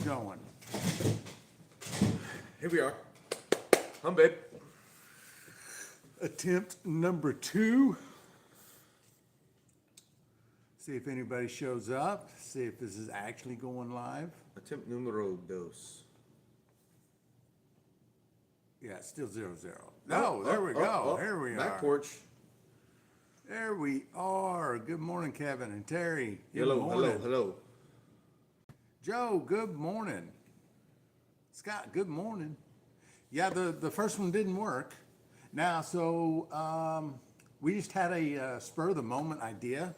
going. Here we are. Babe. Attempt number 2. See if anybody shows up. See if this is actually going live. Attempt numero dos. Yeah, it's still 0-0. No, there we go. Here we are. Back porch. There we are. Good morning, Kevin and Terry. Good Hello, morning. hello. Joe, good morning. Scott, good morning. Yeah, the first one didn't work. Now, so we just had a spur of the moment idea.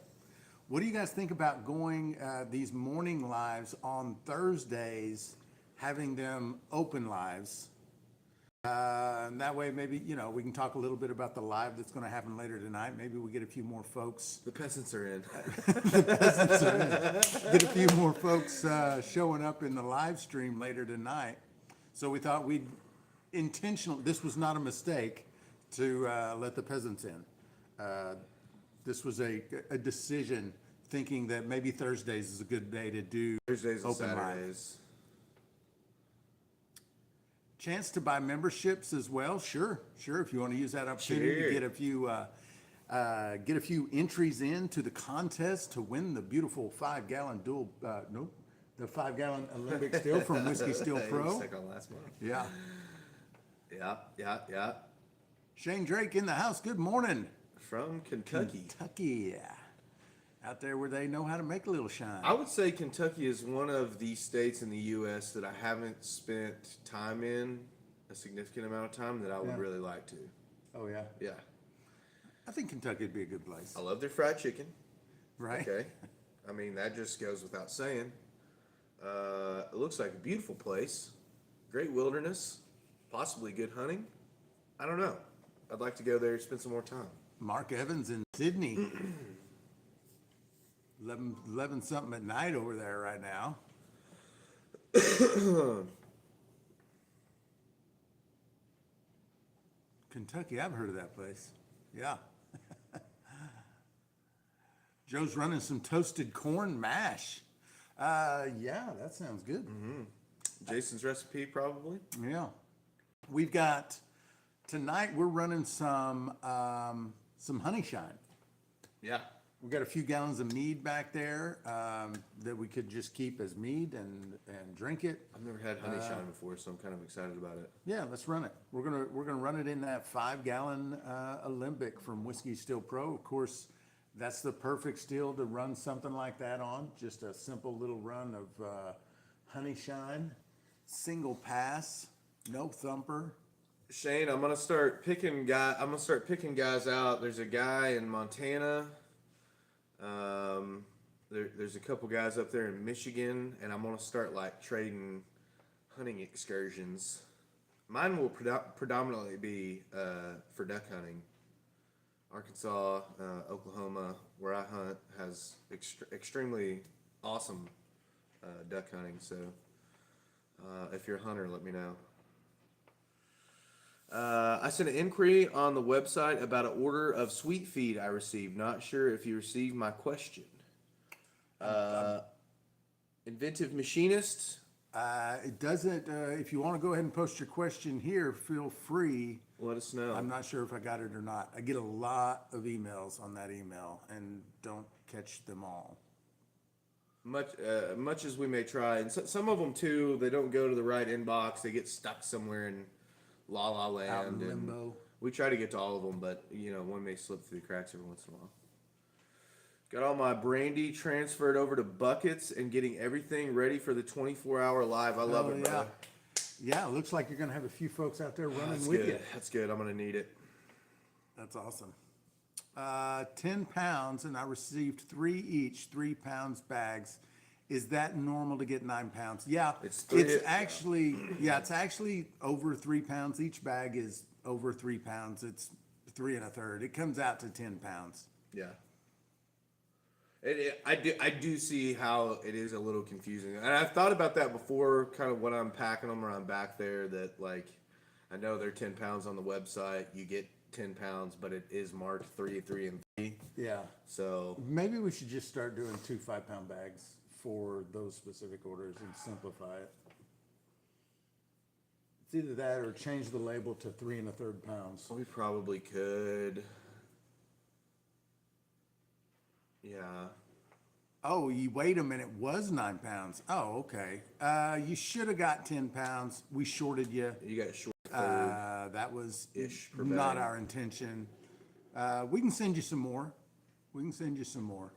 What do you guys think about going these morning lives on Thursdays, having them open lives? And that way, maybe, we can talk a little bit about the live that's going to happen later tonight. Maybe we get a few more folks. The peasants are in. Get a few more folks showing up in the live stream later tonight. So we thought we'd this was not a mistake to let the peasants in. This was a decision thinking that maybe Thursdays is a good day to do Thursdays and open Saturdays. live. Chance to buy memberships as well. Sure. If you want to use that opportunity to get a few entries into the contest to win the beautiful 5-gallon the 5-gallon Olympic still from Whiskey Still Pro. Second last month. Yeah. Yeah. Shane Drake in the house. Good morning. From Kentucky. Kentucky, yeah. Out there where they know how to make a little shine. I would say Kentucky is one of the states in the U.S. that I haven't spent time in, a significant amount of time, that I would really like to. Oh, yeah? Yeah. I think Kentucky would be a good place. I love their fried chicken. Right? Okay. I mean, that just goes without saying. It looks like a beautiful place. Great wilderness. Possibly good hunting. I don't know. I'd like to go there and spend some more time. Mark Evans in Sydney. 11 something at night over there right now. Kentucky, I've heard of that place. Yeah. Joe's running some toasted corn mash. Yeah, that sounds good. Mm-hmm. Jason's recipe, probably. Yeah. We've got, tonight we're running some honey shine. Yeah. We've got a few gallons of mead back there that we could just keep as mead and drink it. I've never had honey shine before, so I'm kind of excited about it. Yeah, let's run it. We're gonna run it in that 5-gallon Alembic from Whiskey Still Pro. Of course, that's the perfect still to run something like that on. Just a simple little run of honey shine, single pass, no thumper. Shane, I'm gonna start picking guys out. There's a guy in Montana. There's a couple guys up there in Michigan, and I'm gonna start like trading hunting excursions. Mine will predominantly be for duck hunting. Arkansas, Oklahoma, where I hunt, has extremely awesome duck hunting. So if you're a hunter, let me know. I sent an inquiry on the website about an order of sweet feed I received. Not sure if you received my question. Inventive Machinist. It doesn't, if you want to go ahead and post your question here, feel free. Let us know. I'm not sure if I got it or not. I get a lot of emails on that email and don't catch them all. Much as we may try, and some of them too, they don't go to the right inbox. They get stuck somewhere in La La Land. Out in limbo. We try to get to all of them, but one may slip through the cracks every once in a while. Got all my brandy transferred over to buckets and getting everything ready for the 24-hour live. I love it, brother. Yeah, it looks like you're going to have a few folks out there running That's with good. you. That's good. I'm going to need it. That's awesome. 10 pounds, and I received 3 pounds bags. Is that normal to get 9 pounds? Yeah, it's actually over 3 pounds. Each bag is over 3 pounds. It's 3 1/3. It comes out to 10 pounds. Yeah. I do see how it is a little confusing, and I've thought about that before. Kind of when I'm packing them or I'm back there, that like I know they're 10 pounds on the website. You get 10 pounds, but it is marked 3, 3, and 3. Yeah. So maybe we should just start doing 2 5-pound bags for those specific orders and simplify it. It's either that or change the label to 3 1/3 pounds. We probably could. Yeah. Oh, you wait a minute. Was 9 pounds? Oh, okay. You should have got 10 pounds. We shorted you. You got short third. That was Ish per not bag. our intention. We can send you some more. We can send you some more.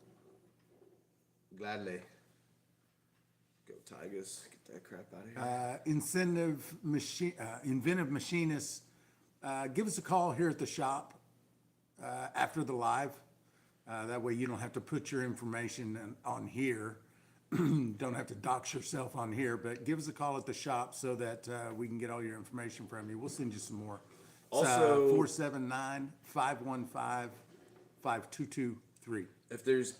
Gladly. Go Tigers. Get that crap out of here. Inventive machinists, give us a call here at the shop after the live. That way you don't have to put your information on here. Don't have to dox yourself on here, but give us a call at the shop so that we can get all your information from you. We'll send you some more. Also- 479-515-5223. If there's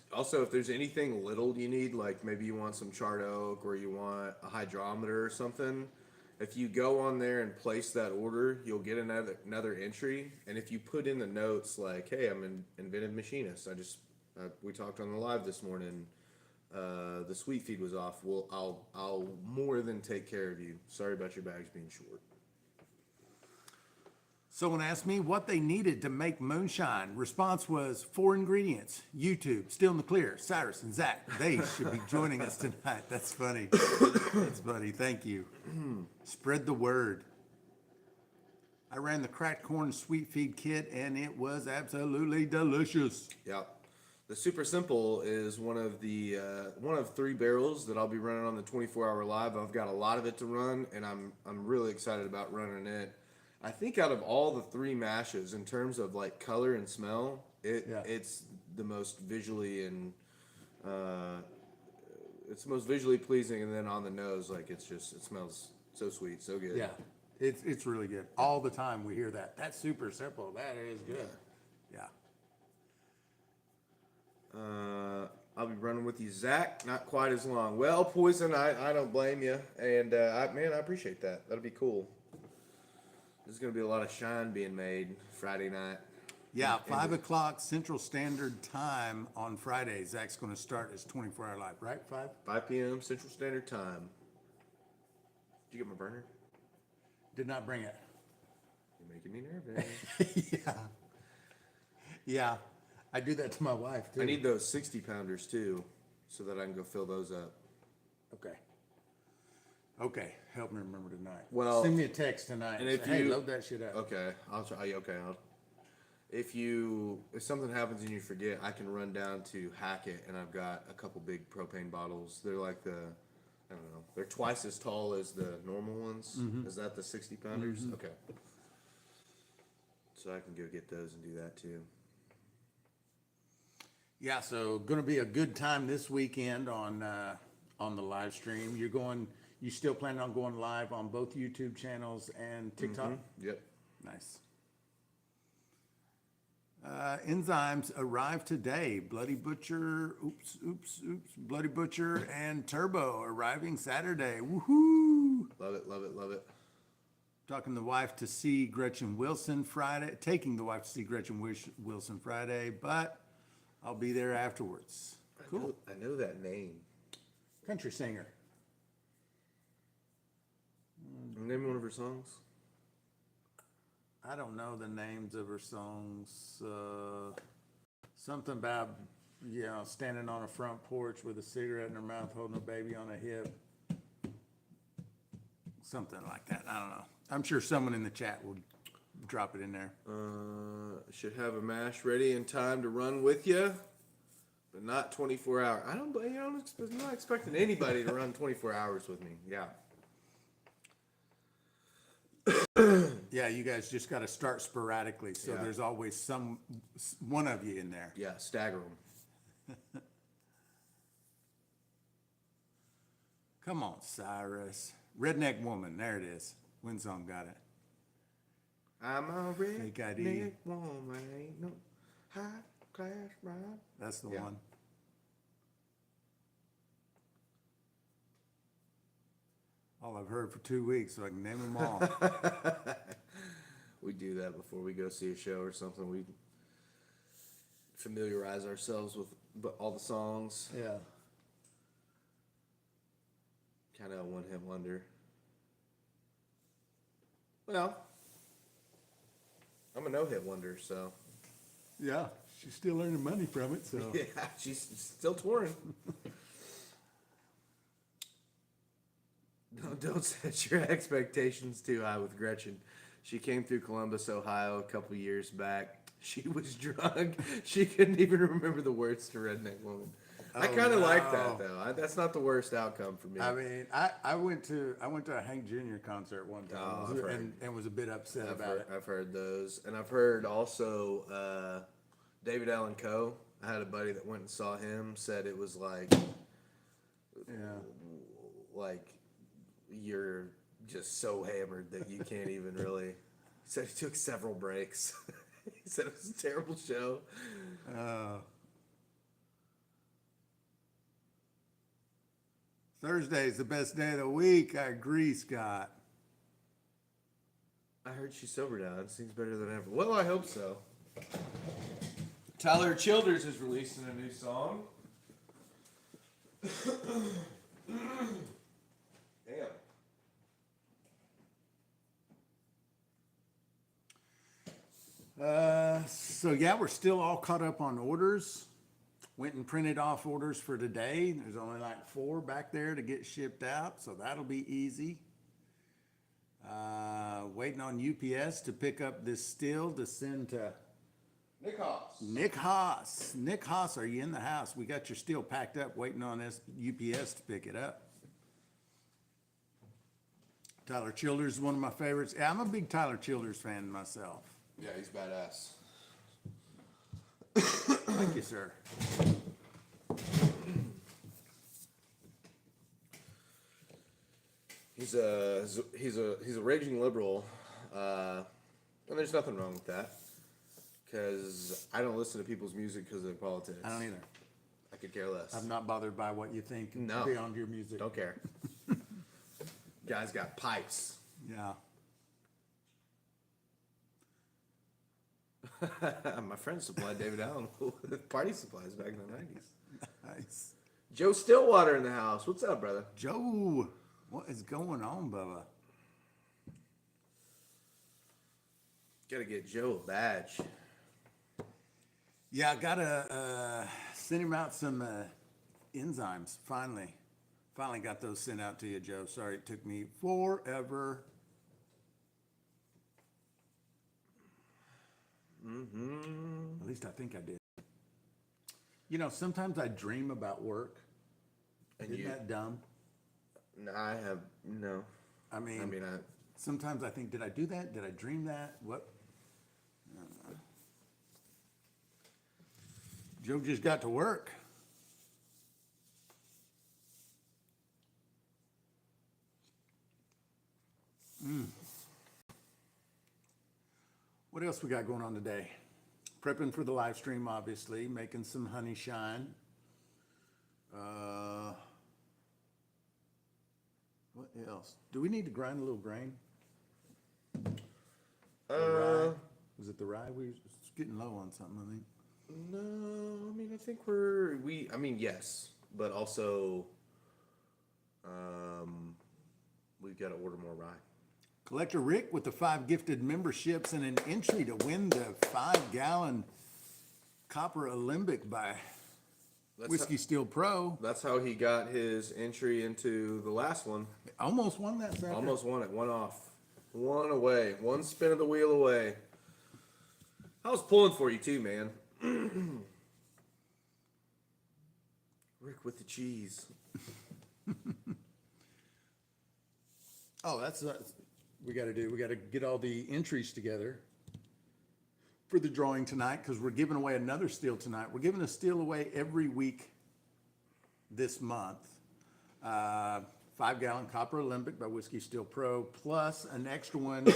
anything little you need, like maybe you want some charred oak or you want a hydrometer or something, if you go on there and place that order, you'll get another entry. And if you put in the notes like, "Hey, I'm an inventive machinist. We talked on the live this morning. The sweet feed was off. Well, I'll more than take care of you. Sorry about your bags being short." Someone asked me what they needed to make moonshine. Response was 4 ingredients. YouTube, still in the clear. Cyrus and Zach, they should be joining us tonight. That's funny. That's funny. Thank you. Spread the word. I ran the cracked corn sweet feed kit and it was absolutely delicious. Yep. The Super Simple is one of 3 barrels that I'll be running on the 24-hour live. I've got a lot of it to run, and I'm really excited about running it. I think out of all the 3 mashes, in terms of like color and smell, it's the most visually it's the most visually pleasing, and then on the nose, like it smells so sweet, so good. Yeah, it's really good. All the time we hear that. That's super simple. That is good. Yeah. I'll be running with you, Zach. Not quite as long. Well, Poison, I don't blame you, and I appreciate that. That'll be cool. There's gonna be a lot of shine being made Friday night. Yeah, 5 o'clock Central Standard Time on Friday. Zach's going to start his 24-hour live, right? 5 p.m. Central Standard Time. Did you get my burner? Did not bring it. You're making me nervous. Yeah. I do that to my wife, too. I need those 60-pounders too, so that I can go fill those up. Okay. Help me remember tonight. Well, send me a text tonight. and And if say, hey, you- load that shit up. Okay, I'll try. Okay, if something happens and you forget, I can run down to Hackett, and I've got a couple big propane bottles. They're like I don't know, they're twice as tall as the normal ones. Mm-hmm. Is that the 60-pounders? Okay. So I can go get those and do that too. Yeah, so going to be a good time this weekend on the live stream. You still planning on going live on both YouTube channels and TikTok? Yep. Nice. Enzymes arrived today. Bloody Butcher, Bloody Butcher and Turbo arriving Saturday. Woohoo! Love it, love it, love it. Taking the wife to see Gretchen Wilson Friday, but I'll be there afterwards. Cool. I know that name. Country singer. Name one of her songs. I don't know the names of her songs. Something about, standing on a front porch with a cigarette in her mouth, holding a baby on a hip. Something like that. I don't know. I'm sure someone in the chat will drop it in there. Should have a mash ready in time to run with you, but not 24 hours. I'm not expecting anybody to run 24 hours with me. Yeah. Yeah, you guys just got to start sporadically, so Yeah. there's always one of you in there. Yeah, stagger them. Come on, Cyrus. Redneck Woman, there it is. Windsong got it. I'm a Fake ID. redneck woman, ain't no high class ride. That's the Yeah. one. All I've heard for 2 weeks, so I can name them all. We do that before we go see a show or something. We familiarize ourselves with all the songs. Yeah. kind of a one-hit wonder. Well, I'm a no-hit wonder, so. Yeah, she's still earning money from it, so. Yeah, she's still touring. Don't set your expectations too high with Gretchen. She came through Columbus, Ohio a couple years back. She was drunk. She couldn't even remember the words to Redneck Woman. I kind of like that though. That's not the worst outcome for me. I mean, I went to a Hank Jr. concert one time and was a bit upset about it. I've heard those, and I've heard also David Allan Coe. I had a buddy that went and saw him. Said it was like you're just so hammered that you can't even really. He said he took several breaks. He said it was a terrible show. Thursday's the best day of the week. I agree, Scott. I heard she's sober now. It seems better than ever. Well, I hope so. Tyler Childers is releasing a new song. Damn. So yeah, we're still all caught up on orders. Went and printed off orders for today. There's only like 4 back there to get shipped out, so that'll be easy. Waiting on UPS to pick up this still to send to Nick Haas. Nick Haas. Nick Haas, are you in the house? We got your steel packed up, waiting on this UPS to pick it up. Tyler Childers is one of my favorites. Yeah, I'm a big Tyler Childers fan myself. Yeah, he's badass. Thank you, sir. He's a raging liberal, and there's nothing wrong with that. Because I don't listen to people's music because of their politics. I don't either. I could care less. I'm not bothered by what you think beyond your music. Don't care. Guy's got pipes. Yeah. My friend supplied David Allen with party supplies back in the 90s. Nice. Joe Stillwater in the house. What's up, brother? Joe, what is going on, Bubba? Gotta get Joe a badge. Yeah, I gotta send him out some enzymes. Finally got those sent out to you, Joe. Sorry it took me forever. At least I think I did. You know, sometimes I dream about work. Isn't that dumb? No, I have no. I mean, sometimes I think, did I do that? Did I dream that? What? Joe just got to work. What else we got going on today? Prepping for the live stream, obviously. Making some honey shine. What else? Do we need to grind a little grain? Was it the rye? It's getting low on something, I think. No, I mean, I think yes, but also, we've got to order more rye. Collector Rick with the 5 gifted memberships and an entry to win the 5-gallon Copper Alembic by Whiskey Steel Pro. That's how he got his entry into the last one. Almost won that sucker. Almost won it. One off. One away. One spin of the wheel away. I was pulling for you too, man. Rick with the cheese. Oh, that's we got to do. We got to get all the entries together for the drawing tonight because we're giving away another steel tonight. We're giving a steel away every week this month. 5-gallon Copper Alembic by Whiskey Steel Pro, plus an extra one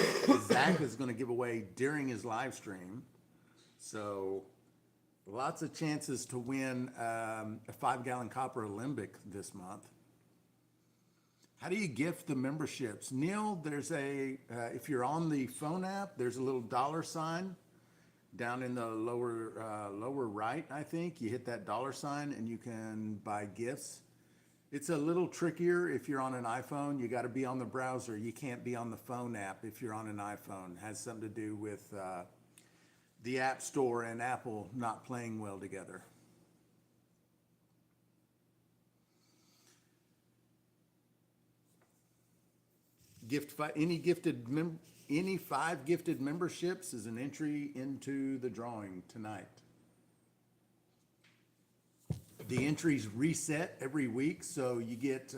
Zach is going to give away during his live stream. So lots of chances to win a 5-gallon Copper Alembic this month. How do you gift the memberships? Neil, there's if you're on the phone app, there's a little $sign down in the lower right, I think. You hit that $sign and you can buy gifts. It's a little trickier if you're on an iPhone. You got to be on the browser. You can't be on the phone app if you're on an iPhone. It has something to do with the App Store and Apple not playing well together. Any 5 gifted memberships is an entry into the drawing tonight. The entries reset every week, so you get,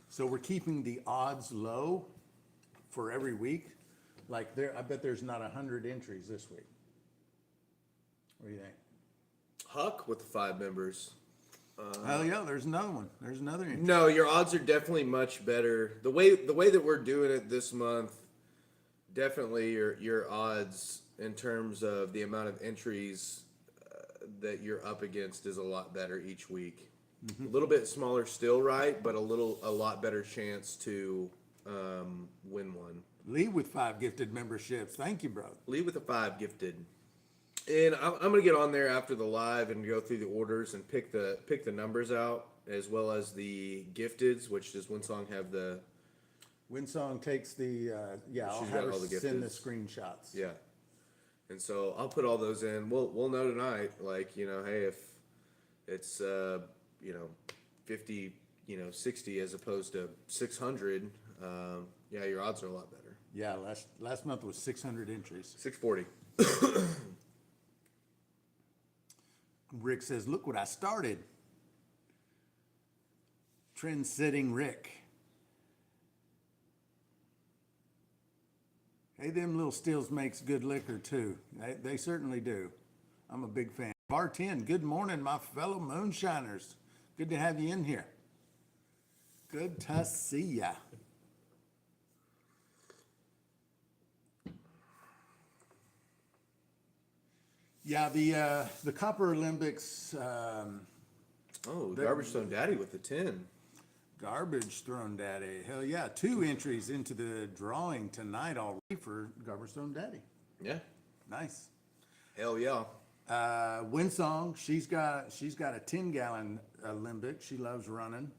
so we're keeping the odds low for every week. Like I bet there's not 100 entries this week. What do you think? Huck with the 5 members. Hell yeah, there's another one. There's another entry. No, your odds are definitely much better. The way that we're doing it this month, definitely your odds in terms of the amount of entries that you're up against is a lot better each week. A little bit smaller still, right? But a lot better chance to win one. Lee with 5 gifted memberships. Thank you, bro. Lee with a 5 gifted. And I'm gonna get on there after the live and go through the orders and pick the numbers out, as well as the gifteds. Which does Winsong have the? Winsong takes the I'll She's have got her all the send the gifteds. screenshots. Yeah. And so I'll put all those in. We'll know tonight. Like, hey, if it's 50, 60 as opposed to 600, your odds are a lot better. Yeah, last month was 600 entries. 640. Rick says, "Look what I started." Trend-setting Rick. Hey, them little stills makes good liquor too. They certainly do. I'm a big fan. Bar 10, good morning, my fellow moonshiners. Good to have you in here. Good to see ya. Yeah, the Copper Olympics. Garbage Stone Daddy with the 10. Garbage Throne Daddy. Hell yeah. 2 entries into the drawing tonight already for Garbage Throne Daddy. Yeah. Nice. Hell yeah. Winsong, she's got a 10-gallon limbic. She loves running.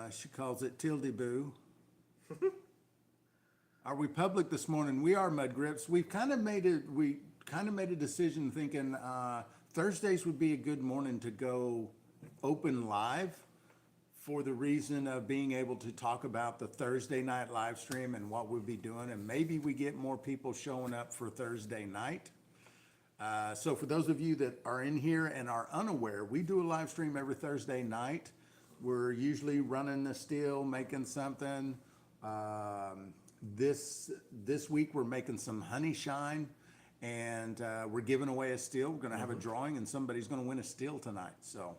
She calls it Tildy Boo. Are we public this morning? We are, Mud Grips. We kind of made a decision thinking Thursdays would be a good morning to go open live, for the reason of being able to talk about the Thursday night live stream and what we'll be doing, and maybe we get more people showing up for Thursday night. So for those of you that are in here and are unaware, we do a live stream every Thursday night. We're usually running the still, making something. This week we're making some honey shine, and we're giving away a still. We're gonna have a drawing, and somebody's gonna win a still tonight. So.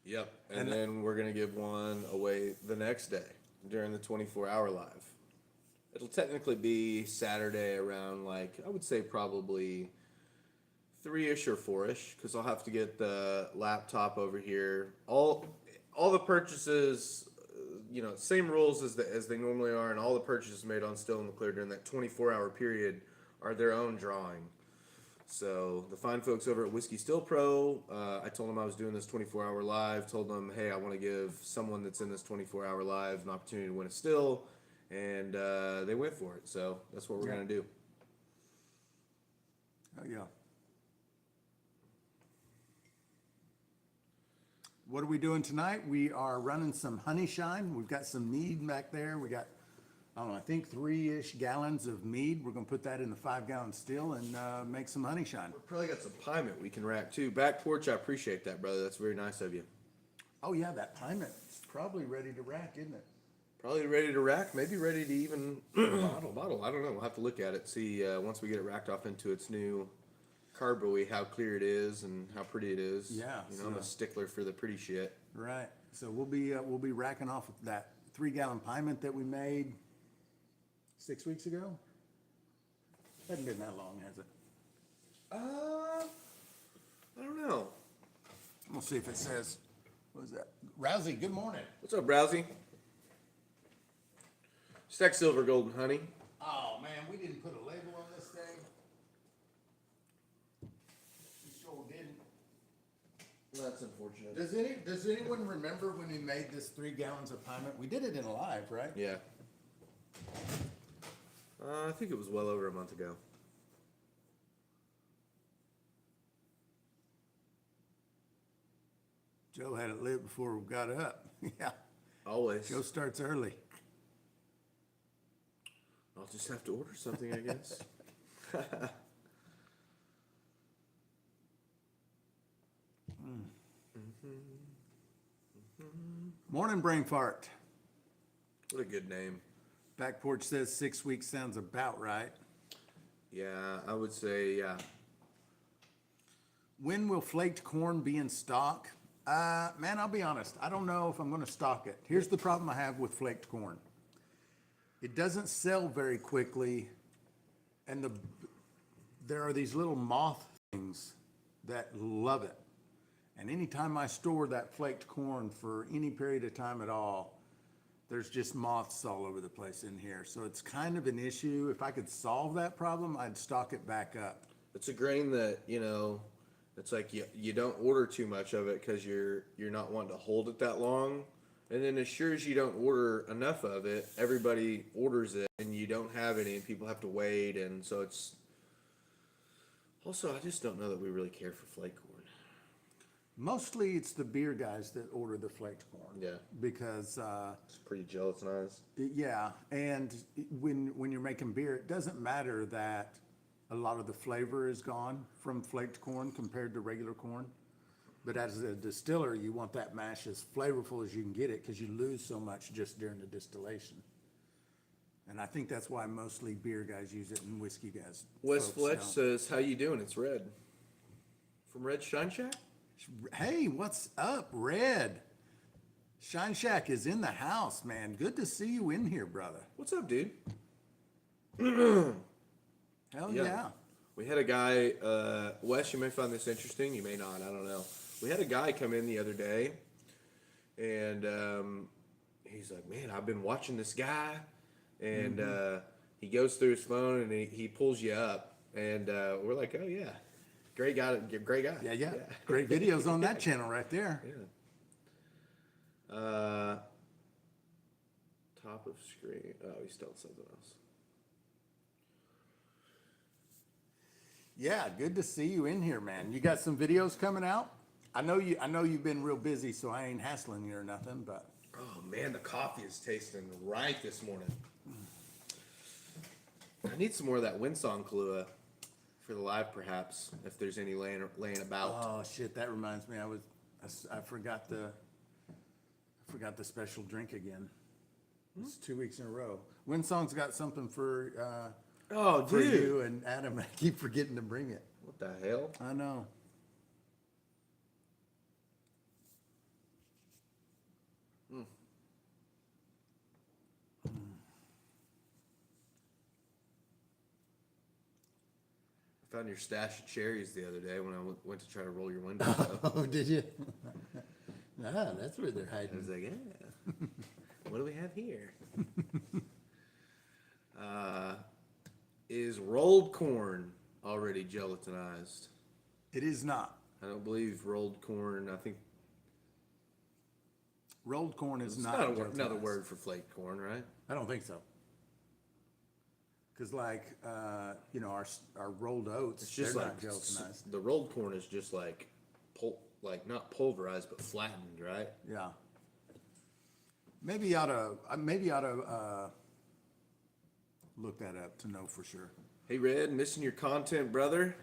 Yep. And then we're going to give one away the next day during the 24-hour live. It'll technically be Saturday around, I would say probably 3-ish or 4-ish, because I'll have to get the laptop over here. All the purchases, same rules as they normally are, and all the purchases made on Still in the Clear during that 24-hour period are their own drawing. So the fine folks over at Whiskey Still Pro, I told them I was doing this 24-hour live, told them, hey, I want to give someone that's in this 24-hour live an opportunity to win a still, and they went for it. So that's what we're going to do. Oh, yeah. What are we doing tonight? We are running some honey shine. We've got some mead back there. We got, I think 3-ish gallons of mead. We're going to put that in the 5-gallon still and make some honey shine. We've probably got some piment we can rack too. Back porch, I appreciate that, brother. That's very nice of you. Oh yeah, that piment is probably ready to rack, isn't it? Probably ready to rack, maybe ready to even bottle. I don't know. We'll have to look at it, see once we get it racked off into its new carboy, how clear it is and how pretty it is. Yeah, I'm a stickler for the pretty shit. Right. So we'll be racking off that 3-gallon piment that we made 6 weeks ago. Hasn't been that long, has it? I don't know. We'll see if it says. What is that? Rousey, good morning. What's up, Browsy? Stack silver, golden honey. Oh man, we didn't put a label on this thing. We sure didn't. That's unfortunate. Does anyone remember when we made this 3 gallons of piment? We did it in a live, right? Yeah. I think it was well over a month ago. Joe had it lit before we got up. Yeah, Always. Joe starts early. I'll just have to order something, I guess. Morning, brain fart. What a good name. Back porch says 6 weeks sounds about right. Yeah, I would say, yeah. When will flaked corn be in stock? Man, I'll be honest. I don't know if I'm going to stock it. Here's the problem I have with flaked corn. It doesn't sell very quickly, and there are these little moth things that love it. And anytime I store that flaked corn for any period of time at all, there's just moths all over the place in here. So it's kind of an issue. If I could solve that problem, I'd stock it back up. It's a grain that, it's like you don't order too much of it because you're not wanting to hold it that long. And then as sure as you don't order enough of it, everybody orders it and you don't have any and people have to wait. And so it's also, I just don't know that we really care for flake corn. Mostly it's the beer guys that order the flaked corn. Yeah. Because, It's pretty gelatinized. yeah, and when you're making beer, it doesn't matter that a lot of the flavor is gone from flaked corn compared to regular corn. But as a distiller, you want that mash as flavorful as you can get it because you lose so much just during the distillation. And I think that's why mostly beer guys use it and whiskey guys. Wes folks Fletch don't. says, "How you doing?" It's Red from Red Shine Shack. Hey, what's up, Red? Shine Shack is in the house, man. Good to see you in here, brother. What's up, dude? Hell yeah. We had a guy, Wes, you may find this interesting, you may not, I don't know. We had a guy come in the other day, and he's like, man, I've been watching this guy, and he goes through his phone, and he pulls you up, and we're like, oh, yeah, great guy, great guy. Yeah. Great videos on that channel right there. Yeah. Top of screen. Oh, he's telling something else. Yeah, good to see you in here, man. You got some videos coming out? I know you've been real busy, so I ain't hassling you or nothing, but Oh man, the coffee is tasting right this morning. I need some more of that Windsong Kahlua for the live, perhaps, if there's any laying about. oh shit, that reminds me. I forgot the special drink again. It's 2 weeks in a row. Winsong's got something for Oh, for dude. you and Adam. I keep forgetting to bring it. What the hell? I know. I found your stash of cherries the other day when I went to try to roll your window up. Oh, did you? Ah, that's where they're I hiding. was like, yeah. What do we have here? Is rolled corn already gelatinized? It is not. I don't believe rolled corn. I think Rolled corn is it's not not another gelatinized. word for flaked corn, right? I don't think so. Because like, our rolled oats, It's just they're like not gelatinized. the rolled corn is just like not pulverized but flattened, right? Yeah. Maybe ought to look that up to know for sure. Hey Red, missing your content, brother.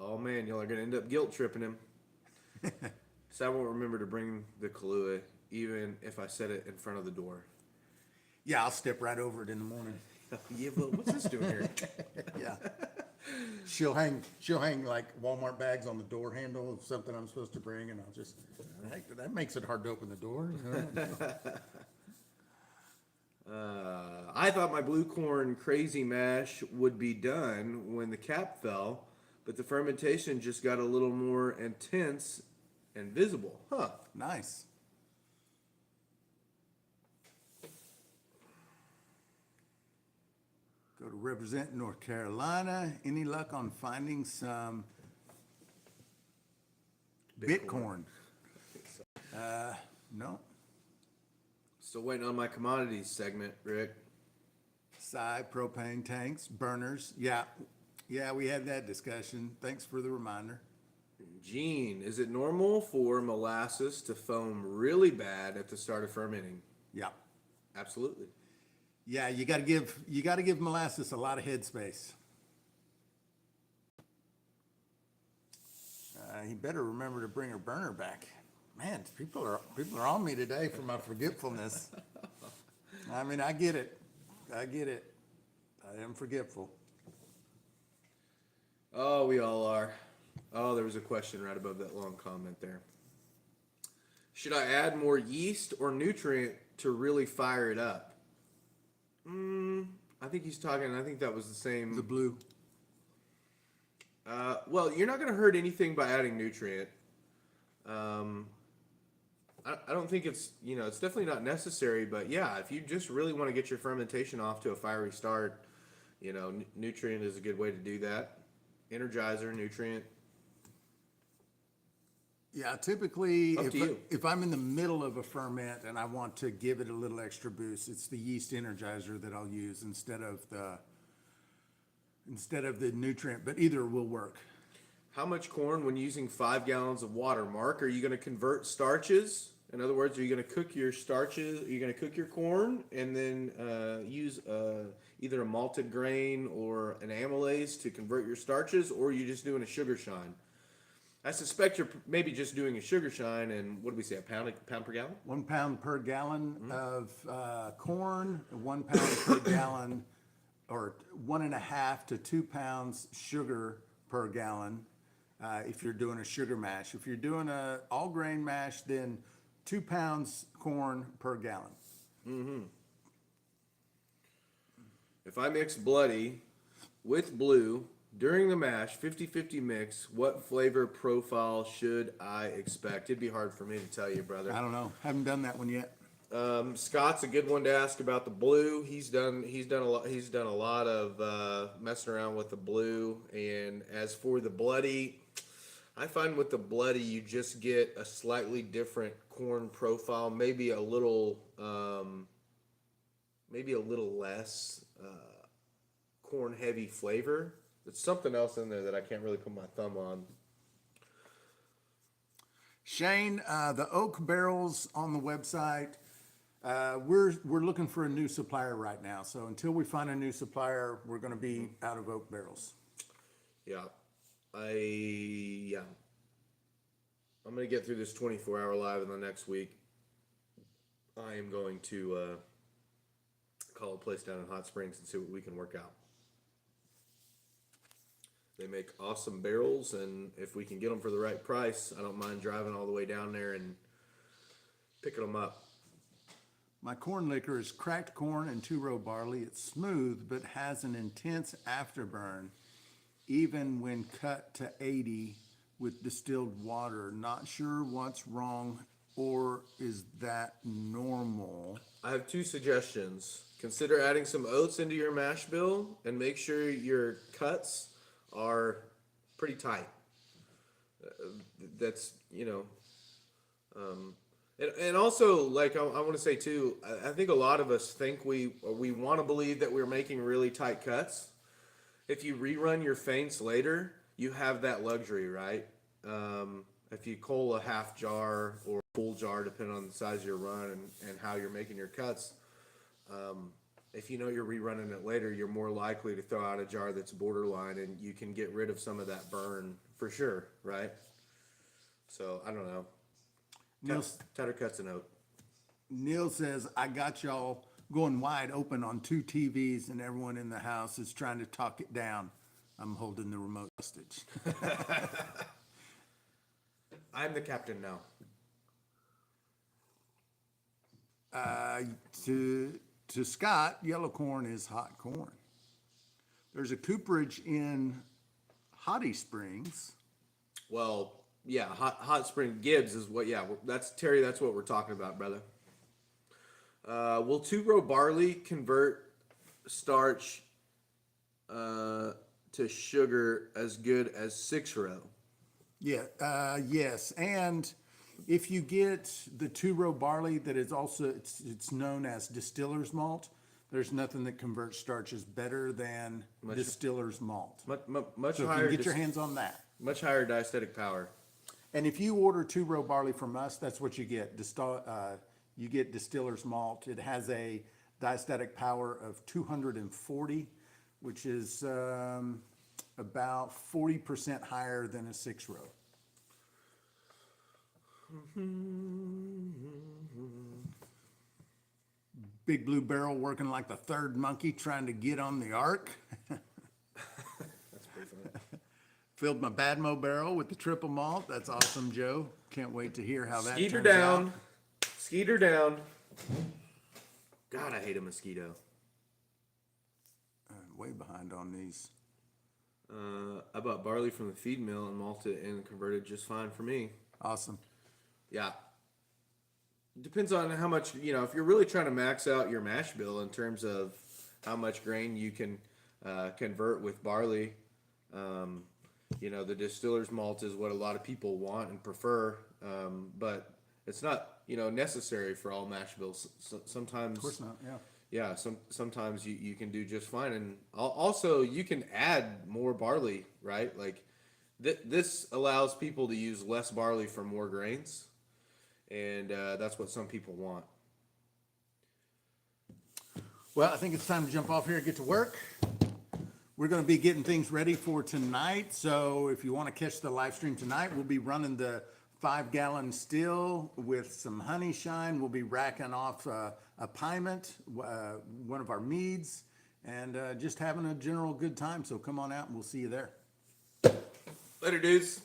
Oh man, y'all are gonna end up guilt tripping him. So I won't remember to bring the Kahlua, even if I set it in front of the door. Yeah, I'll step right over it in the morning. Yeah, but what's this doing here? Yeah. She'll hang like Walmart bags on the door handle of something I'm supposed to bring, and I'll just, heck, that makes it hard to open the door. I thought my blue corn crazy mash would be done when the cap fell, but the fermentation just got a little more intense and visible. Huh. Nice. Go to represent North Carolina. Any luck on finding some Bitcoin. No. Still waiting on my commodities segment, Rick. Propane tanks, burners. Yeah, we had that discussion. Thanks for the reminder. Gene, is it normal for molasses to foam really bad at the start of fermenting? Yeah. Absolutely. Yeah, you gotta give molasses a lot of headspace. He better remember to bring her burner back. Man, people are on me today for my forgetfulness. I mean, I get it. I am forgetful. Oh, we all are. Oh, there was a question right above that long comment there. Should I add more yeast or nutrient to really fire it up? I think that was the same. The blue. Well, you're not going to hurt anything by adding nutrient. I don't think it's definitely not necessary, but yeah, if you just really want to get your fermentation off to a fiery start, nutrient is a good way to do that. Energizer, nutrient. Yeah, typically, Up to you. if I'm in the middle of a ferment and I want to give it a little extra boost, it's the yeast energizer that I'll use instead of the nutrient, but either will work. How much corn when using 5 gallons of water? Mark, are you going to convert starches? In other words, are you going to cook your starches? Are you going to cook your corn and then use either a malted grain or an amylase to convert your starches, or are you just doing a sugar shine? I suspect you're maybe just doing a sugar shine, and what do we say, a pound per gallon? 1 pound per gallon of corn, 1 pound per gallon, or 1.5 to 2 pounds sugar per gallon. If you're doing a sugar mash, if you're doing a all grain mash, then 2 pounds corn per gallon. Mm-hmm. If I mix bloody with blue during the mash, 50-50 mix, what flavor profile should I expect? It'd be hard for me to tell you, brother. I don't know. Haven't done that one yet. Scott's a good one to ask about the blue. He's done a lot of messing around with the blue. And as for the bloody, I find with the bloody you just get a slightly different corn profile, maybe a little less corn heavy flavor. There's something else in there that I can't really put my thumb on. Shane, the oak barrels on the website, we're looking for a new supplier right now. So until we find a new supplier, we're going to be out of oak barrels. Yeah. I'm going to get through this 24-hour live in the next week. I am going to call a place down in Hot Springs and see what we can work out. They make awesome barrels, and if we can get them for the right price, I don't mind driving all the way down there and picking them up. My corn liquor is cracked corn and 2-row barley. It's smooth, but has an intense afterburn, even when cut to 80 with distilled water. Not sure what's wrong, or is that normal? I have 2 suggestions. Consider adding some oats into your mash bill, and make sure your cuts are pretty tight. That's, and also, like, I want to say too, I think a lot of us think we want to believe that we're making really tight cuts. If you rerun your feints later, you have that luxury, right? If you coal a half jar or full jar, depending on the size of your run and how you're making your cuts, if you know you're rerunning it later, you're more likely to throw out a jar that's borderline, and you can get rid of some of that burn for sure, right? So, I don't know. Tighter cuts and oat. Neil says, I got y'all going wide open on 2 TVs, and everyone in the house is trying to talk it down. I'm holding the remote hostage. I'm the captain now. To Scott, yellow corn is hot corn. There's a cooperage in Hottie Springs. Well, yeah, hot spring Gibbs is what. Yeah, that's Terry. That's what we're talking about, brother. Will 2-row barley convert starch to sugar as good as 6-row? Yeah, yes, and if you get the two-row barley that is also, it's known as distiller's malt, there's nothing that converts starches better than distiller's malt. Much So if you higher, can get your hands on that. much higher diastatic power. And if you order two-row barley from us, that's what you get. You get distiller's malt. It has a diastatic power of 240, which is about 40% higher than a six-row. Big Blue Barrel working like the third monkey trying to get on the ark. That's pretty funny. Filled my Badmo barrel with the triple malt. That's awesome, Joe. Can't wait to hear how that Skeeter turns down. out. Skeeter down. God, I hate a mosquito. I'm way behind on these. I bought barley from the feed mill and malted it and converted just fine for me. Awesome. Yeah. Depends on how much, if you're really trying to max out your mash bill in terms of how much grain you can convert with barley. The distiller's malt is what a lot of people want and prefer, but it's not, necessary for all mash bills. Sometimes, Of course not, yeah. yeah, sometimes you can do just fine, and also you can add more barley, right? Like this allows people to use less barley for more grains, and that's what some people want. Well, I think it's time to jump off here and get to work. We're going to be getting things ready for tonight. So if you want to catch the live stream tonight, we'll be running the 5-gallon still with some honey shine. We'll be racking off a piment, one of our meads, and just having a general good time. So come on out and we'll see you there. Later, dudes.